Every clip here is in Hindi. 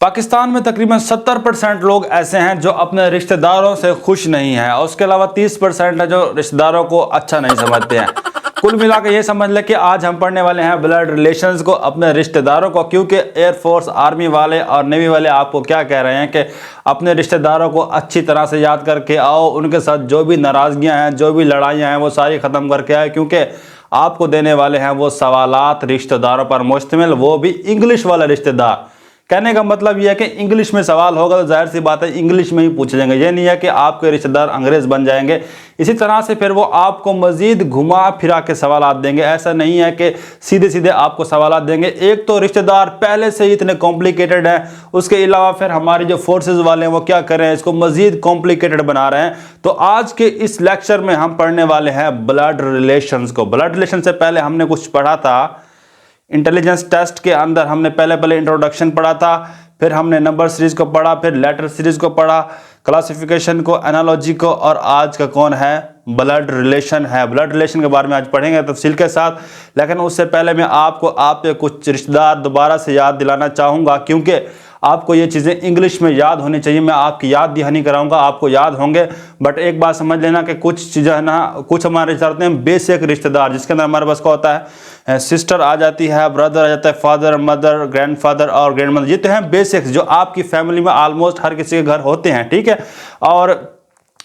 पाकिस्तान में तकरीबन 70% लोग ऐसे हैं जो अपने रिश्तेदारों से खुश नहीं हैं और उसके अलावा 30% है जो रिश्तेदारों को अच्छा नहीं समझते हैं। कुल मिलाकर ये समझ लें कि आज हम पढ़ने वाले हैं ब्लड रिलेशंस को, अपने रिश्तेदारों को, क्योंकि एयरफोर्स, आर्मी वाले और नेवी वाले आपको क्या कह रहे हैं कि अपने रिश्तेदारों को अच्छी तरह से याद करके आओ, उनके साथ जो भी नाराज़गियाँ हैं, जो भी लड़ाइयाँ हैं वो सारी ख़त्म करके आए, क्योंकि आपको देने वाले हैं वो सवालात रिश्तेदारों पर मुश्तमिल, वो भी इंग्लिश वाला रिश्तेदार। कहने का मतलब यह है कि इंग्लिश में सवाल होगा तो जाहिर सी बात है इंग्लिश में ही पूछे जाएंगे। ये नहीं है कि आपके रिश्तेदार अंग्रेज़ बन जाएंगे, इसी तरह से फिर वो आपको मज़ीद घुमा फिरा के सवालात देंगे। ऐसा नहीं है कि सीधे सीधे आपको सवालात देंगे। एक तो रिश्तेदार पहले से ही इतने कॉम्प्लिकेटेड हैं, उसके अलावा फिर हमारी जो फोर्सेज वाले हैं वो क्या कर रहे हैं, इसको मज़ीद कॉम्प्लिकेटेड बना रहे हैं। तो आज के इस लेक्चर में हम पढ़ने वाले हैं ब्लड रिलेशंस को। ब्लड रिलेशन से पहले हमने कुछ पढ़ा था इंटेलिजेंस टेस्ट के अंदर, हमने पहले इंट्रोडक्शन पढ़ा था, फिर हमने नंबर सीरीज को पढ़ा, फिर लेटर सीरीज को पढ़ा, क्लासिफिकेशन को, एनालॉजी को, और आज का कौन है, ब्लड रिलेशन है। ब्लड रिलेशन के बारे में आज पढ़ेंगे तफसील के साथ। लेकिन उससे पहले मैं आपके कुछ रिश्तेदार दोबारा से याद दिलाना चाहूँगा, क्योंकि आपको ये चीज़ें इंग्लिश में याद होनी चाहिए। मैं आपकी याद दहानी कराऊंगा, आपको याद होंगे, बट एक बात समझ लेना कि कुछ चीज़ें है ना, कुछ हमारे रिश्तेदार हैं बेसिक रिश्तेदार, जिसके अंदर हमारे पास क्या होता है, सिस्टर आ जाती है, ब्रदर आ जाता है, फादर, मदर, ग्रैंडफादर और ग्रैंड मदर। ये तो हैं बेसिक्स जो आपकी फैमिली में ऑलमोस्ट हर किसी के घर होते हैं, ठीक है। और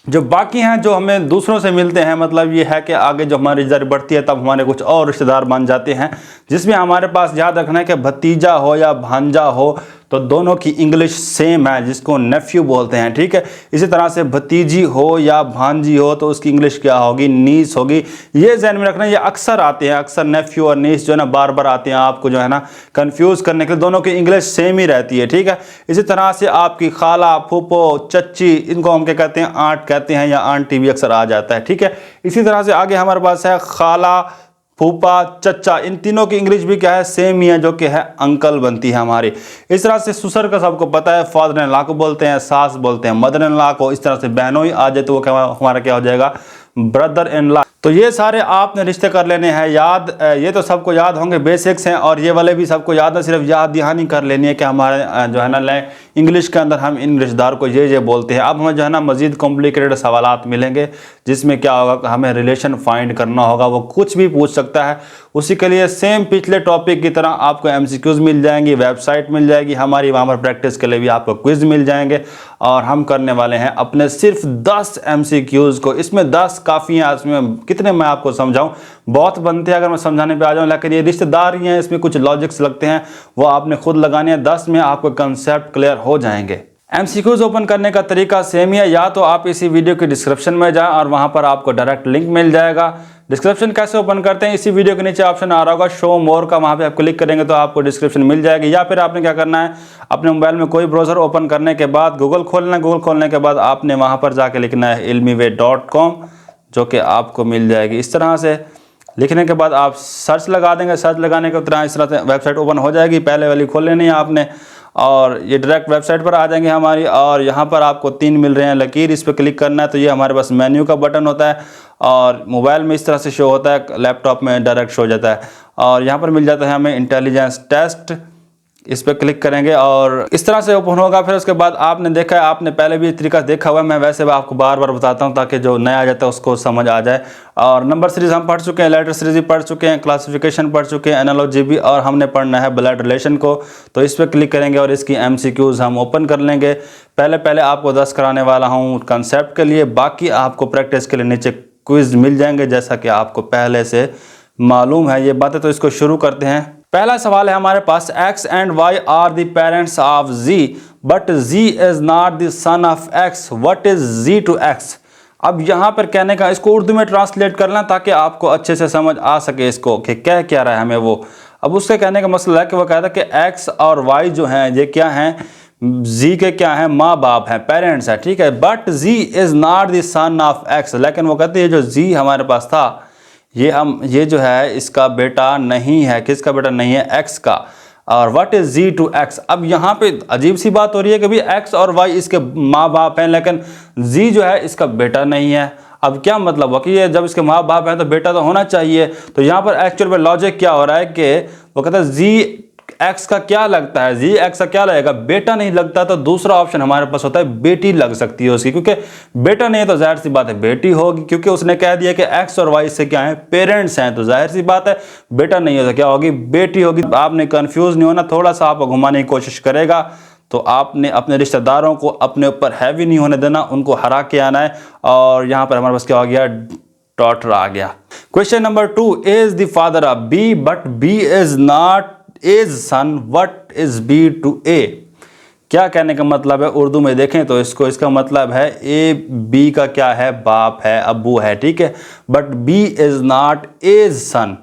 जो बाकी हैं जो हमें दूसरों से मिलते हैं, मतलब ये है कि आगे जो हमारी रिश्तेदारी बढ़ती है तब हमारे कुछ और रिश्तेदार बन जाते हैं, जिसमें हमारे पास याद रखना है कि भतीजा हो या भांजा हो तो दोनों की इंग्लिश सेम है, जिसको नेफ्यू बोलते हैं, ठीक है। इसी तरह से भतीजी हो या भांजी हो तो उसकी इंग्लिश क्या होगी, नीस होगी। ये ध्यान में रखना, ये अक्सर आते हैं, अक्सर नेफ्यू और नीस जो है ना बार बार आते हैं आपको जो है ना कंफ्यूज करने के लिए। दोनों की इंग्लिश सेम ही रहती है, ठीक है। इसी तरह से आपकी खाला, फूफो, चच्ची, इनको हम क्या कहते हैं, आंट कहते हैं, या आंटी भी अक्सर आ जाता है, ठीक है। इसी तरह से आगे हमारे पास है खाला, फूफा, चचा, इन तीनों की इंग्लिश भी क्या है, सेम ही है, जो कि है अंकल बनती है हमारी। इस तरह से ससुर का सबको पता है, फादर इन लॉ को बोलते हैं, सास बोलते हैं मदर इन लॉ को। इस तरह से बहनों ही आ जाए तो वो हमारा क्या हो जाएगा, ब्रदर इन लॉ। तो ये सारे आपने रिश्ते कर लेने हैं याद, ये तो सबको याद होंगे, बेसिक्स हैं, और ये वाले भी सबको याद है, सिर्फ याद दहानी कर लेनी है कि हमारे जो है ना इंग्लिश के अंदर हम इन रिश्तेदार को ये बोलते हैं। अब हमें जो है ना मज़ीद कॉम्प्लिकेटेड सवालात मिलेंगे, जिसमें क्या होगा, हमें रिलेशन फाइंड करना होगा। वो कुछ भी पूछ सकता है, उसी के लिए सेम पिछले टॉपिक की तरह आपको MCQs मिल जाएंगी, वेबसाइट मिल जाएगी हमारी, वहाँ पर प्रैक्टिस के लिए भी आपको क्विज़ मिल जाएंगे। और हम करने वाले हैं अपने सिर्फ 10 MCQs को। इसमें 10 काफ़ी हैं, इसमें कितने मैं आपको समझाऊं, बहुत बनते हैं अगर मैं समझाने पे आ जाऊं, लेकिन ये रिश्तेदार ही हैं, इसमें कुछ लॉजिक्स लगते हैं, वो आपने खुद लगाने हैं। 10 में आपको कंसेप्ट क्लियर हो जाएंगे। MCQs ओपन करने का तरीका सेम ही है, या तो आप इसी वीडियो के डिस्क्रिप्शन में जाएं और वहां पर आपको डायरेक्ट लिंक मिल जाएगा। डिस्क्रिप्शन कैसे ओपन करते हैं, इसी वीडियो के नीचे ऑप्शन आ रहा होगा शो मोर का, वहां पे आप क्लिक करेंगे तो आपको डिस्क्रिप्शन मिल जाएगी। या फिर आपने क्या करना है, अपने मोबाइल में कोई ब्राउज़र ओपन करने के बाद गूगल खोलना है, गूगल खोलने के बाद आपने वहाँ पर जाके लिखना है ilmiway.com, जो कि आपको मिल जाएगी। इस तरह से लिखने के बाद आप सर्च लगा देंगे, सर्च लगाने के तरह इस तरह से वेबसाइट ओपन हो जाएगी। पहले वाली खोल लेनी है आपने, और ये डायरेक्ट वेबसाइट पर आ जाएंगे हमारी। और यहाँ पर आपको 3 मिल रहे हैं लकीर, इस पर क्लिक करना है तो ये हमारे पास मेन्यू का बटन होता है, और मोबाइल में इस तरह से शो होता है, लैपटॉप में डायरेक्ट शो हो जाता है। और यहाँ पर मिल जाता है हमें इंटेलिजेंस टेस्ट, इस पर क्लिक करेंगे और इस तरह से ओपन होगा। फिर उसके बाद आपने देखा है, आपने पहले भी तरीका देखा हुआ है, मैं वैसे आपको बार बार बताता हूं ताकि जो नया आ जाता है उसको समझ आ जाए। और नंबर सीरीज हम पढ़ चुके हैं, लेटर सीरीज भी पढ़ चुके हैं, क्लासिफिकेशन पढ़ चुके हैं, एनालॉजी भी, और हमने पढ़ना है ब्लड रिलेशन को। तो इस पर क्लिक करेंगे और इसकी MCQs हम ओपन कर लेंगे। पहले आपको 10 कराने वाला हूँ कंसेप्ट के लिए, बाकी आपको प्रैक्टिस के लिए नीचे क्विज मिल जाएंगे, जैसा कि आपको पहले से मालूम है ये बातें। तो इसको शुरू करते हैं। पहला सवाल है हमारे पास, X and Y are the parents of Z but Z is not the son of X, what is Z to X। अब यहाँ पर कहने का, इसको उर्दू में ट्रांसलेट करना ताकि आपको अच्छे से समझ आ सके इसको कि कह क्या रहा है हमें वो। अब उसके कहने का मसला है कि वो कहता है कि X और Y जो हैं ये क्या हैं, Z के क्या हैं, माँ बाप हैं, पेरेंट्स हैं, ठीक है। But Z is not the son of X, लेकिन वो कहते हैं जो Z हमारे पास था ये जो है इसका बेटा नहीं है। किसका बेटा नहीं है, X का। और what is Z to X। अब यहाँ पे अजीब सी बात हो रही है कि भाई X और Y इसके माँ बाप हैं, लेकिन Z जो है इसका बेटा नहीं है। अब क्या मतलब हुआ कि ये जब इसके माँ बाप हैं तो बेटा तो होना चाहिए। तो यहाँ पर एक्चुअल में लॉजिक क्या हो रहा है कि वो कहता है Z एक्स का क्या लगता है, जी एक्स का क्या लगेगा, बेटा नहीं लगता तो दूसरा ऑप्शन हमारे पास होता है बेटी लग सकती है उसकी, क्योंकि बेटा नहीं है तो जाहिर सी बात है बेटी होगी, क्योंकि उसने कह दिया कि एक्स और वाई से क्या है, पेरेंट्स हैं, तो जाहिर सी बात है बेटा नहीं है तो क्या होगी, बेटी होगी। आपने कंफ्यूज नहीं होना, थोड़ा सा आप घुमाने की कोशिश करेगा तो आपने अपने रिश्तेदारों को अपने ऊपर हैवी नहीं होने देना, उनको हरा के आना है। और यहाँ पर हमारे पास क्या हो गया, डॉटर आ गया। Question number 2, is the father of B but B is not is son, what is B to A. क्या कहने का मतलब है, उर्दू में देखें तो इसका मतलब है ए बी का क्या है, बाप है, अब्बू है, ठीक है, but B is not is son.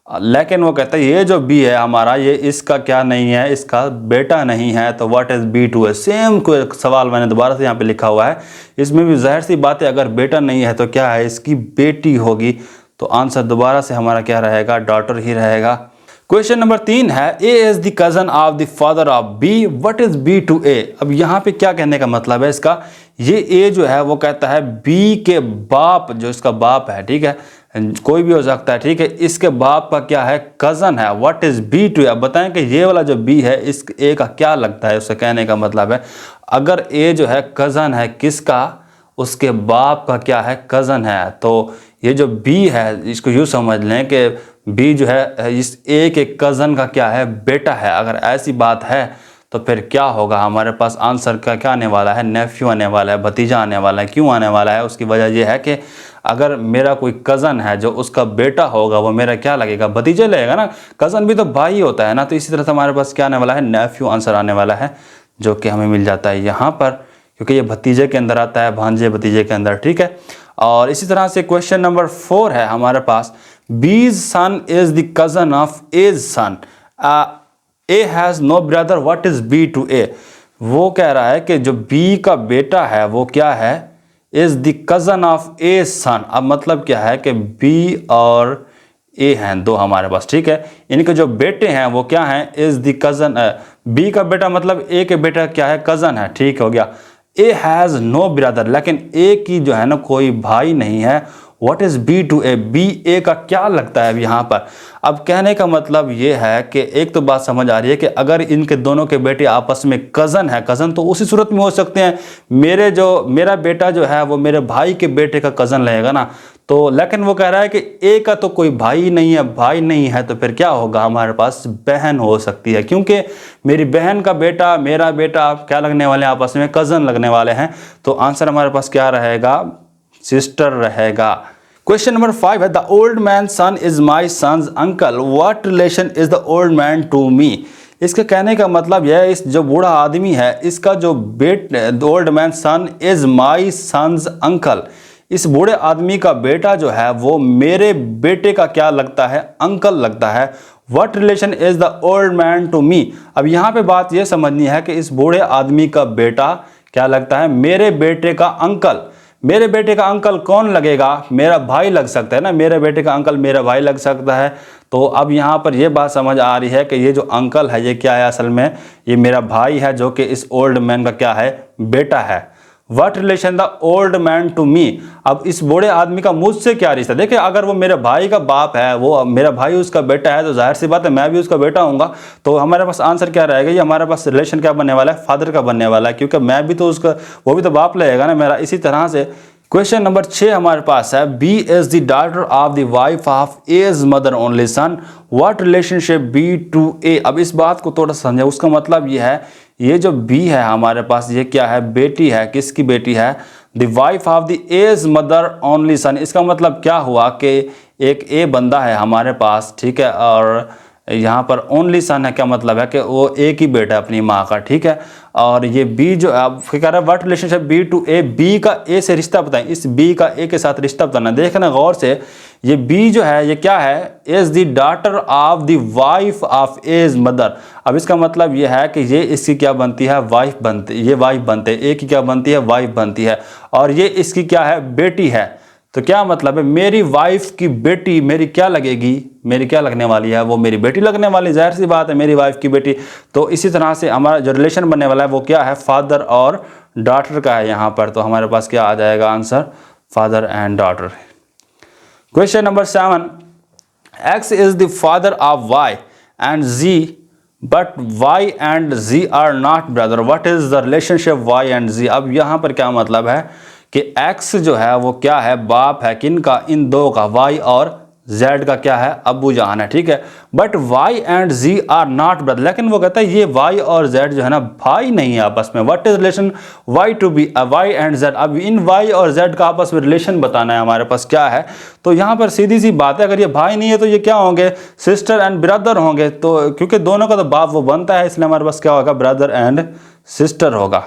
लेकिन वो कहता है ये जो बी है हमारा, ये इसका क्या नहीं है, इसका बेटा नहीं है, तो what is B to A. Same कोई सवाल मैंने दोबारा से यहाँ पे लिखा हुआ है, इसमें भी जाहिर सी बात है अगर बेटा नहीं है तो क्या है, इसकी बेटी होगी, तो आंसर दोबारा से हमारा क्या रहेगा, डॉटर ही रहेगा। क्वेश्चन नंबर 3 है, A is the cousin of the father of B, what is B to A. अब यहाँ पे क्या कहने का मतलब है इसका, ये ए जो है वो कहता है बी के बाप, जो इसका बाप है, ठीक है, कोई भी हो सकता है, ठीक है, इसके बाप का क्या है, कजन है, what is B to A. अब बताएं कि ये वाला जो बी है इस ए का क्या लगता है, उससे कहने का मतलब है अगर ए जो है कजन है किसका, उसके बाप का क्या है, कजन है, तो ये जो बी है इसको यूँ समझ लें कि बी जो है इस ए के कज़न का क्या है, बेटा है। अगर ऐसी बात है तो फिर क्या होगा, हमारे पास आंसर का क्या आने वाला है, नेफ्यू आने वाला है, भतीजा आने वाला है। क्यों आने वाला है, उसकी वजह यह है कि अगर मेरा कोई कज़न है जो उसका बेटा होगा वो मेरा क्या लगेगा, भतीजे लगेगा ना, कज़न भी तो भाई होता है ना, तो इसी तरह से हमारे पास क्या आने वाला है, नेफ्यू आंसर आने वाला है, जो कि हमें मिल जाता है यहाँ पर, क्योंकि ये भतीजे के अंदर आता है, भांजे भतीजे के अंदर, ठीक है। और इसी तरह से क्वेश्चन नंबर 4 है हमारे पास, B's son is the cousin of A's son, A has no brother, what is B to A. वो कह रहा है कि जो बी का बेटा है वो क्या है, इज द कजन ऑफ ए सन। अब मतलब क्या है कि बी और ए हैं दो हमारे पास, ठीक है, इनके जो बेटे हैं वो क्या हैं, इज द कजन, बी का बेटा मतलब ए के बेटा क्या है, कजन है, ठीक हो गया। ए हैज़ नो ब्रदर, लेकिन ए की जो है ना कोई भाई नहीं है, what is B to A, B A का क्या लगता है अब यहाँ पर। अब कहने का मतलब ये है कि एक तो बात समझ आ रही है कि अगर इनके दोनों के बेटे आपस में कज़न है, कज़न तो उसी सूरत में हो सकते हैं, मेरा बेटा जो है वो मेरे भाई के बेटे का कज़न लगेगा ना, तो लेकिन वो कह रहा है कि ए का तो कोई भाई नहीं है, भाई नहीं है, तो फिर क्या होगा, हमारे पास बहन हो सकती है, क्योंकि मेरी बहन का बेटा मेरा बेटा क्या लगने वाले हैं, आपस में कज़न लगने वाले हैं, तो आंसर हमारे पास क्या रहेगा, सिस्टर रहेगा। क्वेश्चन नंबर 5 है, the old man son is my son's uncle, what relation is the old man to me. इसके कहने का मतलब यह है, इस जो बूढ़ा आदमी है इसका जो old man son is my son's uncle, इस बूढ़े आदमी का बेटा जो है वो मेरे बेटे का क्या लगता है, अंकल लगता है। What relation is the old man to me. अब यहाँ पे बात यह समझनी है कि इस बूढ़े आदमी का बेटा क्या लगता है, मेरे बेटे का अंकल। मेरे बेटे का अंकल कौन लगेगा, मेरा भाई लग सकता है ना, मेरे बेटे का अंकल मेरा भाई लग सकता है। तो अब यहाँ पर यह बात समझ आ रही है कि ये जो अंकल है ये क्या है, असल में ये मेरा भाई है जो कि इस ओल्ड मैन का क्या है, बेटा है। What relation the old man to me. अब इस बूढ़े आदमी का मुझसे क्या रिश्ता, देखिए अगर वो मेरे भाई का बाप है, वो मेरा भाई उसका बेटा है, तो जाहिर सी बात है मैं भी उसका बेटा हूँगा, तो हमारे पास आंसर क्या रहेगा, ये हमारे पास रिलेशन क्या बनने वाला है, फादर का बनने वाला है, क्योंकि मैं भी तो उसका, वो भी तो बाप लगेगा ना मेरा। इसी तरह से क्वेश्चन नंबर 6 हमारे पास है, B is the daughter of the wife of A's mother only son, what relationship B to A. अब इस बात को थोड़ा समझे, उसका मतलब ये है, ये जो बी है हमारे पास ये क्या है, बेटी है, किसकी बेटी है, the wife of the A's mother only son. इसका मतलब क्या हुआ कि एक ए बंदा है हमारे पास, ठीक है, और यहाँ पर ओनली सन है, क्या मतलब है कि वो एक ही बेटा है अपनी माँ का, ठीक है। और ये बी जो आप कह रहा है what relationship B to A, B का ए से रिश्ता बताएं, इस बी का ए के साथ रिश्ता बताना। देखना गौर से, ये बी जो है ये क्या है, is the daughter of the wife of A's mother. अब इसका मतलब ये है कि ये इसकी क्या बनती है, वाइफ बनती, ये वाइफ बनते, ए की क्या बनती है, वाइफ बनती है, और ये इसकी क्या है, बेटी है। तो क्या मतलब है, मेरी वाइफ की बेटी मेरी क्या लगेगी, मेरी क्या लगने वाली है, वो मेरी बेटी लगने वाली, जाहिर सी बात है मेरी वाइफ की बेटी। तो इसी तरह से हमारा जो रिलेशन बनने वाला है वो क्या है, फादर और डॉटर का है यहाँ पर। तो हमारे पास क्या आ जाएगा answer, father and daughter. Question number 7, X is the father of Y and Z but y and z are not brother, what is the relationship y and z। अब यहाँ पर क्या मतलब है कि x जो है वो क्या है, बाप है किनका, इन दो का, y और z का क्या है, अब्बू जान है, ठीक है। But y and z are not brother, लेकिन वो कहता है ये y और z जो है ना भाई नहीं है आपस में। What is relation y to be y and z। अब इन y और z का आपस में रिलेशन बताना है हमारे पास क्या है। तो यहाँ पर सीधी सी बात है, अगर ये भाई नहीं है तो ये क्या होंगे, सिस्टर एंड ब्रदर होंगे। तो क्योंकि दोनों का तो बाप वो बनता है, इसलिए हमारे पास क्या होगा, ब्रदर एंड सिस्टर होगा।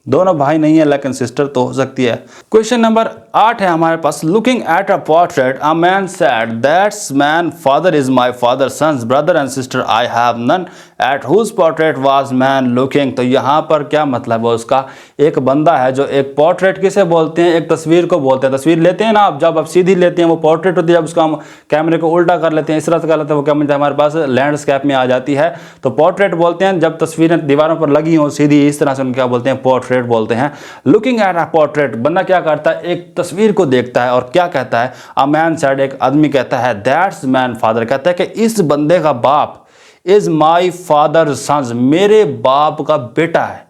दोनों भाई नहीं है लेकिन सिस्टर तो हो सकती है। क्वेश्चन नंबर 8 है हमारे पास, looking at a portrait a man said that's man father is my father son's brother and sister I have none at whose portrait was man looking. तो यहाँ पर क्या मतलब है उसका, एक बंदा है जो एक पोर्ट्रेट किसे बोलते हैं, एक तस्वीर को बोलते हैं। तस्वीर लेते हैं ना आप, जब आप सीधी लेते हैं वो पोर्ट्रेट होती है, जब उसका हम कैमरे को उल्टा कर लेते हैं इस तरह से कर लेते हैं वो क्या मिलता है हमारे पास, लैंडस्केप में आ जाती है। तो पोर्ट्रेट बोलते हैं जब तस्वीरें दीवारों पर लगी हो सीधी इस तरह से, उनको क्या बोलते हैं, पोर्ट्रेट बोलते हैं। लुकिंग एट अ पोर्ट्रेट, बंदा क्या करता है, एक तस्वीर को देखता है और क्या कहता है, अ मैन सेड, एक आदमी कहता है, दैट्स मैन फादर, कहता है कि इस बंदे का बाप, इज माई फादर सन्स, मेरे बाप का बेटा है।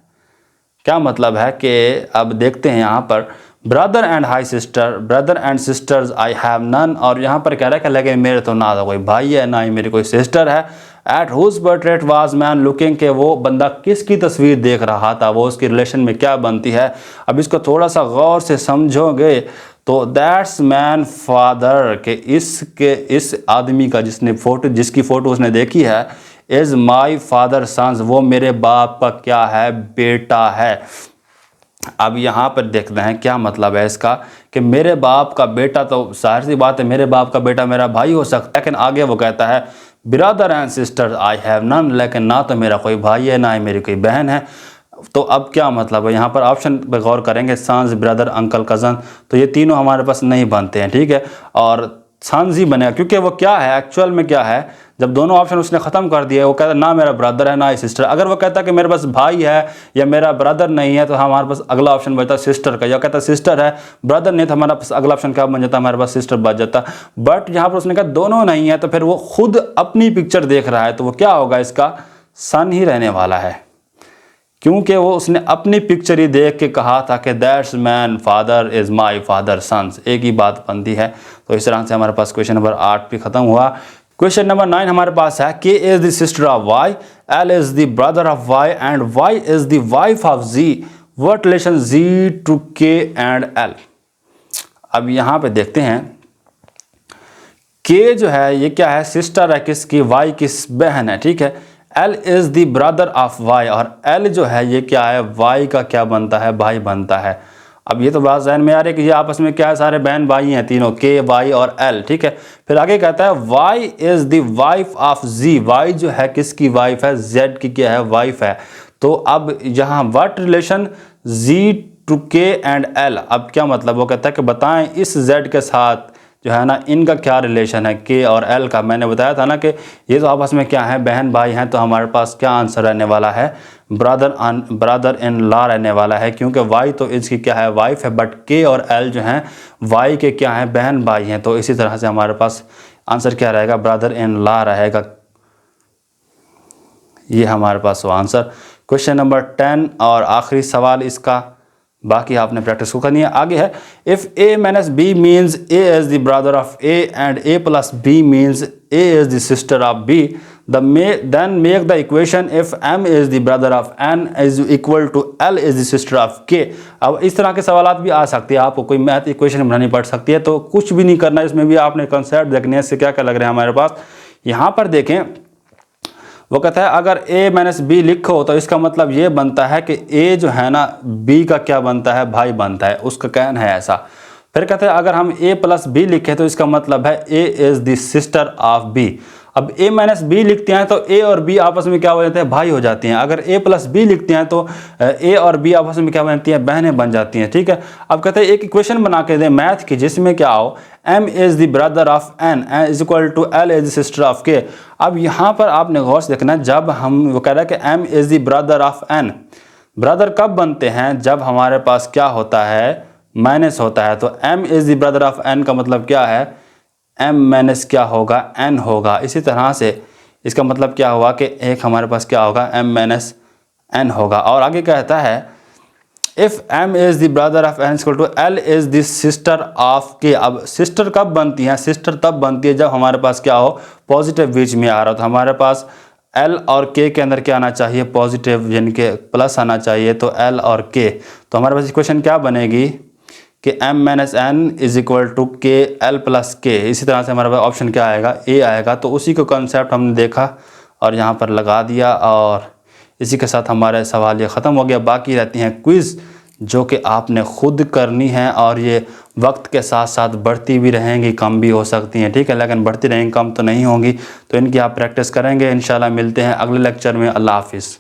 क्या मतलब है कि अब देखते हैं यहाँ पर, brother and high sister, brother and sisters I have none, और यहाँ पर कह रहा है कि लगे मेरे तो ना तो कोई भाई है ना ही मेरी कोई सिस्टर है। At whose portrait was man looking, के वो बंदा किसकी तस्वीर देख रहा था, वो उसकी रिलेशन में क्या बनती है। अब इसको थोड़ा सा गौर से समझोगे तो दैट्स मैन फादर, के इस आदमी का जिसकी फोटो उसने देखी है, इज माई फादर सन्स, वो मेरे बाप का क्या है, बेटा है। अब यहाँ पर देखते हैं क्या मतलब है इसका, कि मेरे बाप का बेटा, तो जाहिर सी बात है मेरे बाप का बेटा मेरा भाई हो सकता है, लेकिन आगे वो कहता है brother and sister I have none, लेकिन ना तो मेरा कोई भाई है ना ही मेरी कोई बहन है। तो अब क्या मतलब है, यहाँ पर ऑप्शन पर गौर करेंगे, सन्स, ब्रदर, अंकल, कज़न, तो ये तीनों हमारे पास नहीं बनते हैं, ठीक है। और सन्स ही बनेगा क्योंकि वो क्या है, एक्चुअल में क्या है, जब दोनों ऑप्शन उसने ख़त्म कर दिए, वो कहता ना मेरा ब्रदर है ना ही सिस्टर। अगर वो कहता कि मेरे पास भाई है या मेरा ब्रदर नहीं है तो हमारे पास अगला ऑप्शन बचता सिस्टर का, या कहता सिस्टर है ब्रदर नहीं, तो हमारा पास अगला ऑप्शन क्या बन जाता, हमारे पास सिस्टर बच जाता। बट यहाँ पर उसने कहा दोनों नहीं है, तो फिर वो खुद अपनी पिक्चर देख रहा है, तो वो क्या होगा, इसका सन ही रहने वाला है, क्योंकि वो उसने अपनी पिक्चर ही देख के कहा था कि that's man father is my father son's, एक ही बात बनती है। तो इस तरह से हमारे पास क्वेश्चन नंबर 8 भी खत्म हुआ। क्वेश्चन नंबर 9 हमारे पास है, K is the sister of Y, L is the brother of Y and Y is the wife of Z, what relation Z to K and L. अब यहाँ पे देखते हैं, के जो है ये क्या है, सिस्टर है किसकी, वाई किस बहन है, ठीक है। L is the brother of Y, और एल जो है ये क्या है, वाई का क्या बनता है, भाई बनता है। अब ये तो बात जहन में आ रही है कि ये आपस में क्या है, सारे बहन भाई हैं तीनों, के, वाई और एल, ठीक है। फिर आगे कहता है Y is the wife of G, Y जो है किसकी वाइफ है, जेड की क्या है, वाइफ है। तो अब यहाँ what relation Z to K and L, अब क्या मतलब, वो कहता है कि बताएं इस जेड के साथ जो है ना इनका क्या रिलेशन है, के और एल का। मैंने बताया था ना कि ये तो आपस में क्या है, बहन भाई हैं, तो हमारे पास क्या आंसर रहने वाला है, ब्रदर इन लॉ रहने वाला है, क्योंकि वाई तो इसकी क्या है, वाइफ है, बट के और एल जो हैं वाई के क्या हैं, बहन भाई हैं। तो इसी तरह से हमारे पास आंसर क्या रहेगा, ब्रदर इन लॉ रहेगा, ये हमारे पास वो आंसर। क्वेश्चन नंबर 10 और आखिरी सवाल इसका, बाकी आपने प्रैक्टिस को करनी है। आगे है, if A minus B means A is the brother of A and A plus B means A is the sister of B, then make the equation if M is the brother of N is equal to L is the sister of K. अब इस तरह के सवाल भी आ सकते हैं, आपको कोई मैथ इक्वेशन बनानी पड़ सकती है, तो कुछ भी नहीं करना, इसमें भी आपने कंसेप्ट देखने हैं, इससे क्या क्या लग रहा है हमारे पास। यहाँ पर देखें, वो कहता है अगर a माइनस बी लिखो तो इसका मतलब ये बनता है कि a जो है ना b का क्या बनता है, भाई बनता है, उसका कहना है ऐसा। फिर कहते हैं अगर हम a प्लस बी लिखें तो इसका मतलब है a is the sister of b। अब a माइनस बी लिखते हैं तो a और b आपस में क्या हो जाते हैं, भाई हो जाती हैं। अगर a प्लस बी लिखते हैं तो a और b आपस में क्या बनती हैं, बहनें बन जाती हैं, ठीक है। अब कहते हैं एक इक्वेशन बना के दें मैथ की, जिसमें क्या हो, m is the brother of n is equal to l is the sister of k। अब यहाँ पर आपने गौर से देखना, जब हम, वो कह रहा है कि m is the brother of n, brother कब बनते हैं, जब हमारे पास क्या होता है, माइनस होता है। तो m is the brother of n का मतलब क्या है, m माइनस क्या होगा, n होगा। इसी तरह से इसका मतलब क्या हुआ कि एक हमारे पास क्या होगा m-n होगा। और आगे कहता है if m is the brother of n equal to l is the sister of k। अब सिस्टर कब बनती है? सिस्टर तब बनती है जब हमारे पास क्या हो, पॉजिटिव बीच में आ रहा हो। तो हमारे पास l और k के अंदर क्या आना चाहिए? पॉजिटिव, यानी कि प्लस आना चाहिए। तो l और k, तो हमारे पास इक्वेशन क्या बनेगी कि m-n is equal to k l plus k। इसी तरह से हमारे पास ऑप्शन क्या आएगा? a आएगा। तो उसी को कंसेप्ट हमने देखा और यहाँ पर लगा दिया, और इसी के साथ हमारा सवाल ये ख़त्म हो गया। बाकी रहती हैं क्विज़ जो कि आपने खुद करनी है, और ये वक्त के साथ साथ बढ़ती भी रहेंगी, कम भी हो सकती हैं, ठीक है, लेकिन बढ़ती रहेंगी, कम तो नहीं होंगी। तो इनकी आप प्रैक्टिस करेंगे। इंशाल्लाह मिलते हैं अगले लेक्चर में। अल्लाह हाफिज़।